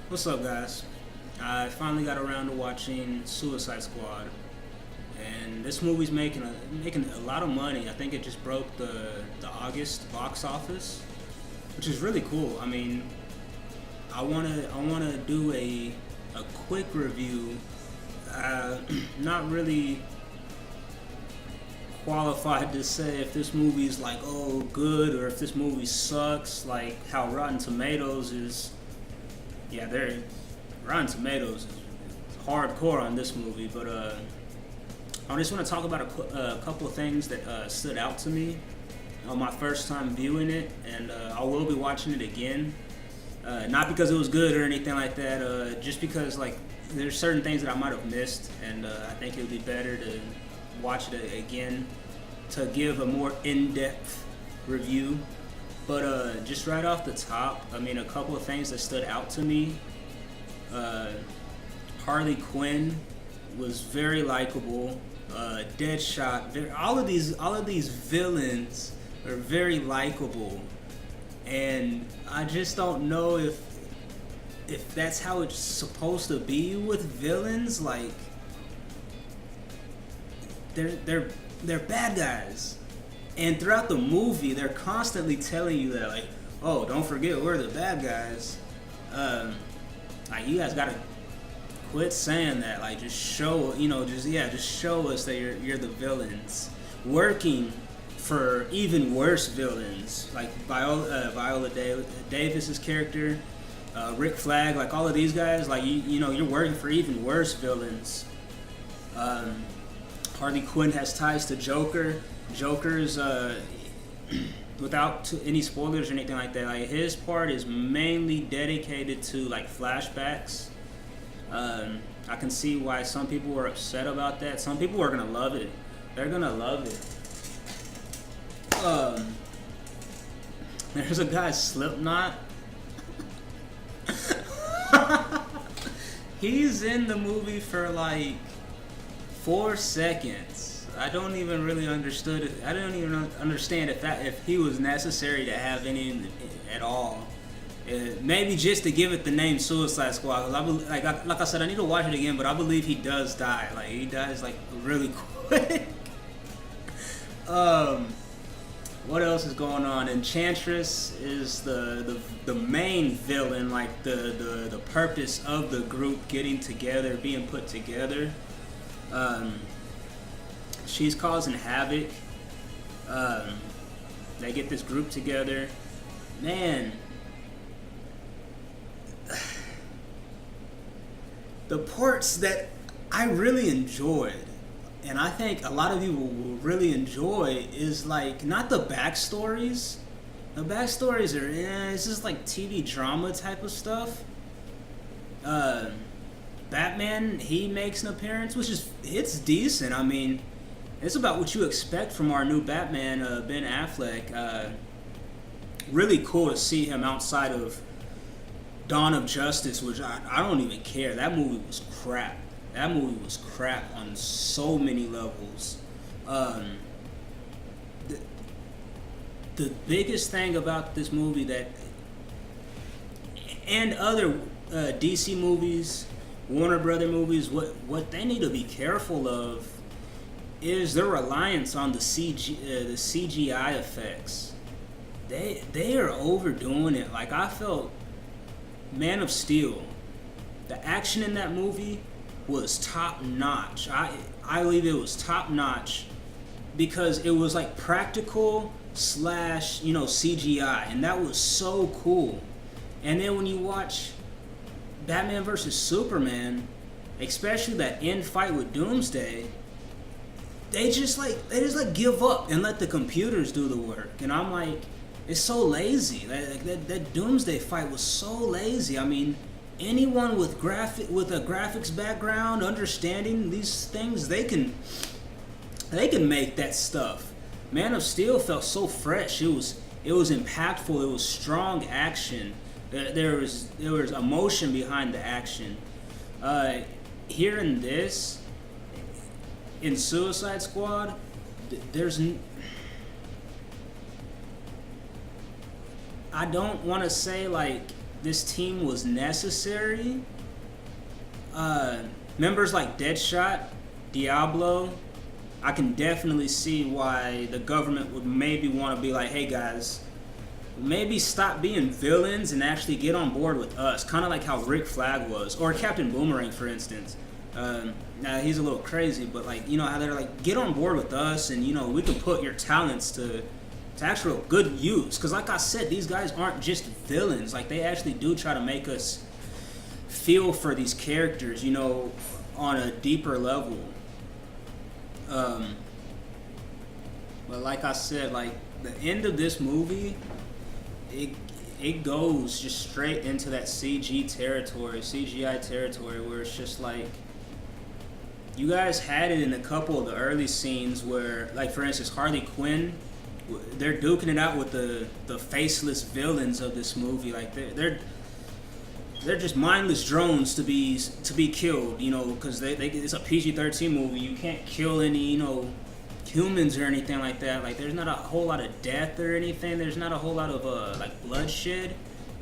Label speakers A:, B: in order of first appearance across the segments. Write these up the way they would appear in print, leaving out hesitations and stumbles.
A: What's up, guys? I finally got around to watching Suicide Squad, and this movie's making a lot of money. I think it just broke the August box office, which is really cool. I mean, I wanna do a quick review. Not really qualified to say if this movie's like good or if this movie sucks. Like how Rotten Tomatoes is. Yeah, they're Rotten Tomatoes is hardcore on this movie, but I just want to talk about a couple of things that stood out to me on my first time viewing it, and I will be watching it again. Not because it was good or anything like that, just because like there's certain things that I might have missed, and I think it would be better to watch it again to give a more in-depth review. But just right off the top, I mean, a couple of things that stood out to me. Harley Quinn was very likable. Deadshot, all of these villains are very likable, and I just don't know if that's how it's supposed to be with villains. Like they're bad guys. And throughout the movie, they're constantly telling you that, like, oh, don't forget we're the bad guys. Like, you guys gotta quit saying that. Like, just show, just show us that you're the villains, working for even worse villains, like Viola Davis's character, Rick Flag, like all of these guys. Like, you're working for even worse villains. Harley Quinn has ties to Joker. Joker's, without any spoilers or anything like that, like his part is mainly dedicated to like flashbacks. I can see why some people were upset about that. Some people are gonna love it. They're gonna love it. There's a guy, Slipknot. He's in the movie for like 4 seconds. I don't even really understood it. I don't even understand if he was necessary to have any at all. Maybe just to give it the name Suicide Squad. Cause like I said, I need to watch it again, but I believe he does die. Like he dies like really quick. What else is going on? Enchantress is the main villain. Like the purpose of the group getting together, being put together. She's causing havoc. They get this group together. Man, the parts that I really enjoyed, and I think a lot of people will really enjoy, is like not the backstories. The backstories are, it's just like TV drama type of stuff. Batman, he makes an appearance, it's decent. I mean, it's about what you expect from our new Batman, Ben Affleck. Really cool to see him outside of Dawn of Justice, which I don't even care. That movie was crap. That movie was crap on so many levels. The biggest thing about this movie and other DC movies, Warner Brother movies, what they need to be careful of is their reliance on the CGI effects. They are overdoing it. Like I felt Man of Steel, the action in that movie was top notch. I believe it was top notch because it was like practical / CGI, and that was so cool. And then when you watch Batman vs Superman, especially that end fight with Doomsday, they just give up and let the computers do the work. And I'm like, it's so lazy. That Doomsday fight was so lazy. I mean, anyone with a graphics background, understanding these things, they can make that stuff. Man of Steel felt so fresh. It was impactful. It was strong action. There was emotion behind the action. Here in this, in Suicide Squad, I don't want to say like this team was necessary. Members like Deadshot, Diablo, I can definitely see why the government would maybe want to be like, hey guys, maybe stop being villains and actually get on board with us. Kind of like how Rick Flag was, or Captain Boomerang, for instance. Now he's a little crazy, but like, you know how they're like, get on board with us, and you know, we can put your talents to actual good use. Because like I said, these guys aren't just villains. Like, they actually do try to make us feel for these characters, you know, on a deeper level. But like I said, like, the end of this movie, it goes just straight into that CGI territory, where it's just like, you guys had it in a couple of the early scenes where, like, for instance, Harley Quinn, they're duking it out with the faceless villains of this movie. Like, they're just mindless drones to be killed, you know, because it's a PG-13 movie. You can't kill any, you know, humans or anything like that. Like, there's not a whole lot of death or anything. There's not a whole lot of like bloodshed.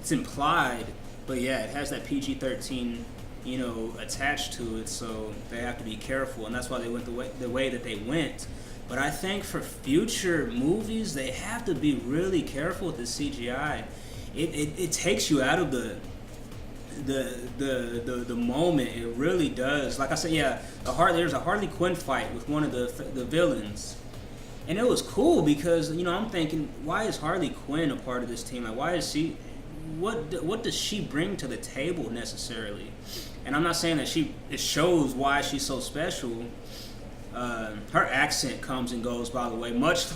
A: It's implied, but yeah, it has that PG-13, you know, attached to it. So they have to be careful, and that's why they went the way that they went. But I think for future movies, they have to be really careful with the CGI. It takes you out of the moment. It really does. Like I said, yeah, there's a Harley Quinn fight with one of the villains, and it was cool because, you know, I'm thinking, why is Harley Quinn a part of this team? Like, why is she? What does she bring to the table necessarily? And I'm not saying that it shows why she's so special. Her accent comes and goes, by the way, much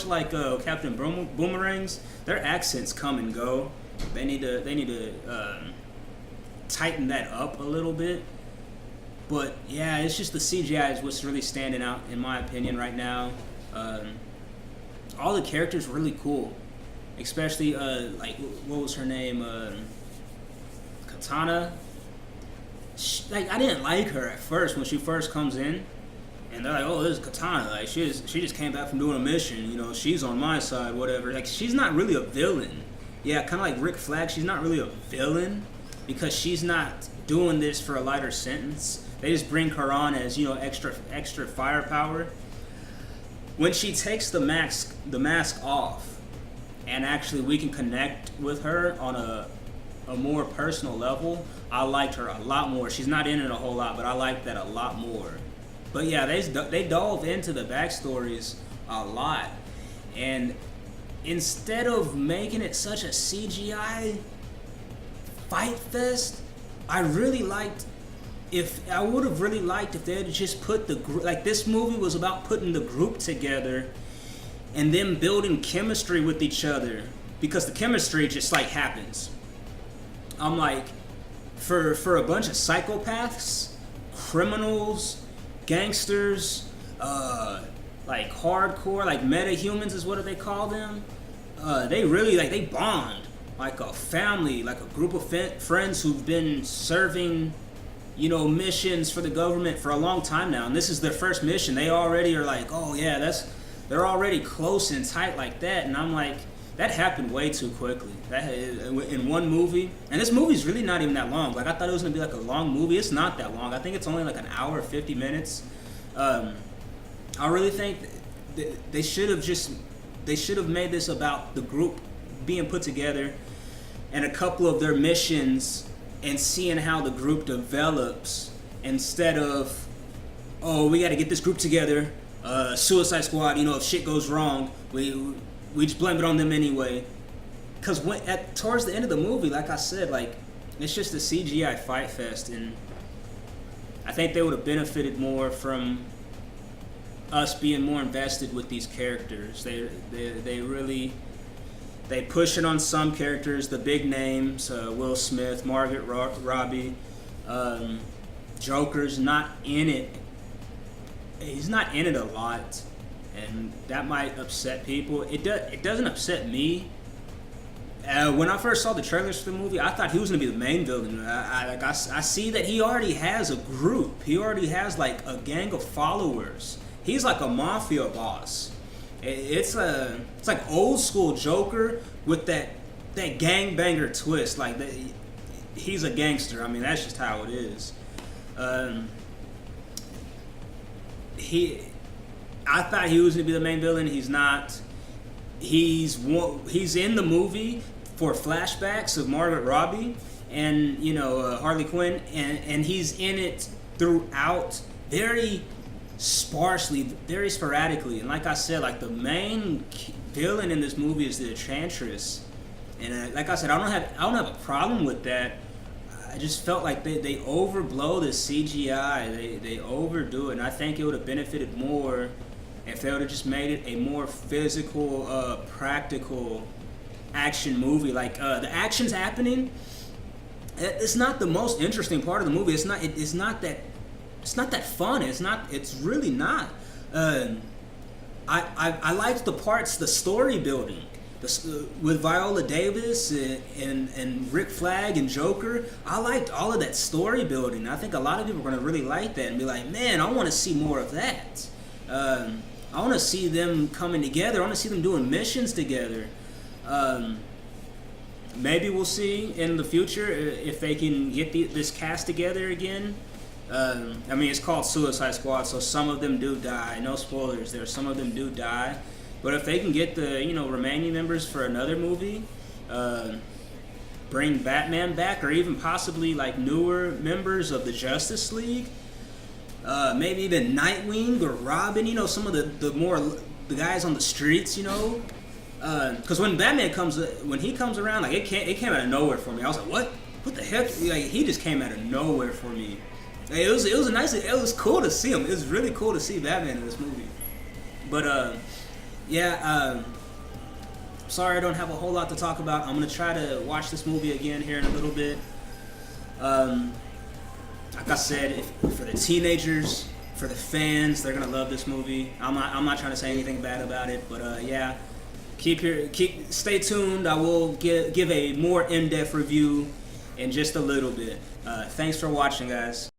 A: like Captain Boomerang's. Their accents come and go. They need to tighten that up a little bit. But yeah, it's just the CGI is what's really standing out in my opinion right now. All the characters were really cool, especially like, what was her name? Katana. Like, I didn't like her at first when she first comes in. And they're like, oh, this is Katana. Like, she just came back from doing a mission. You know, she's on my side, whatever. Like, she's not really a villain. Yeah, kind of like Rick Flag. She's not really a villain because she's not doing this for a lighter sentence. They just bring her on as, you know, extra firepower. When she takes the mask off, and actually we can connect with her on a more personal level, I liked her a lot more. She's not in it a whole lot, but I liked that a lot more. But yeah, they dove into the backstories a lot, and instead of making it such a CGI fight fest, I would have really liked if they had just put the group, like, this movie was about putting the group together and them building chemistry with each other, because the chemistry just like happens. I'm like, for a bunch of psychopaths, criminals, gangsters, like hardcore, like meta-humans is what they call them. They really, like, they bond like a family, like a group of friends who've been serving, you know, missions for the government for a long time now. And this is their first mission. They already are like, oh yeah, they're already close and tight like that. And I'm like, that happened way too quickly. That in one movie, and this movie's really not even that long. Like, I thought it was gonna be like a long movie. It's not that long. I think it's only like an hour 50 minutes. I really think they should have made this about the group being put together and a couple of their missions and seeing how the group develops, instead of, oh, we got to get this group together, Suicide Squad. You know, if shit goes wrong, we just blame it on them anyway. Because towards the end of the movie, like I said, like, it's just a CGI fight fest, and I think they would have benefited more from us being more invested with these characters. They push it on some characters, the big names, Will Smith, Margaret Robbie, Joker's not in it. He's not in it a lot, and that might upset people. It doesn't upset me. When I first saw the trailers for the movie, I thought he was going to be the main villain. I see that he already has a group. He already has like a gang of followers. He's like a mafia boss. It's like old school Joker with that that gangbanger twist. Like that, he's a gangster. I mean, that's just how it is. I thought he was gonna be the main villain. He's not. He's in the movie for flashbacks of Margaret Robbie and Harley Quinn, and he's in it throughout very sparsely, very sporadically. And like I said, like the main villain in this movie is the Enchantress, and like I said, I don't have a problem with that. I just felt like they overblow the CGI, they overdo it, and I think it would have benefited more if they would have just made it a more physical, practical action movie. Like the action's happening. It's not the most interesting part of the movie. It's not that fun. It's really not. I liked the parts, the story building. With Viola Davis and Rick Flag and Joker, I liked all of that story building. I think a lot of people are going to really like that and be like, man, I want to see more of that. I want to see them coming together. I want to see them doing missions together. Maybe we'll see in the future if they can get this cast together again. I mean, it's called Suicide Squad, so some of them do die. No spoilers there. Some of them do die. But if they can get the remaining members for another movie, bring Batman back, or even possibly like newer members of the Justice League, maybe even Nightwing or Robin, some of the guys on the streets, because when Batman comes around, like it came out of nowhere for me. I was like, what the heck? Like he just came out of nowhere for me. Like, it was cool to see him. It was really cool to see Batman in this movie. But sorry I don't have a whole lot to talk about. I'm gonna try to watch this movie again here in a little bit. Like I said, for the teenagers, for the fans, they're gonna love this movie. I'm not trying to say anything bad about it, but stay tuned. I will give a more in-depth review in just a little bit. Thanks for watching, guys.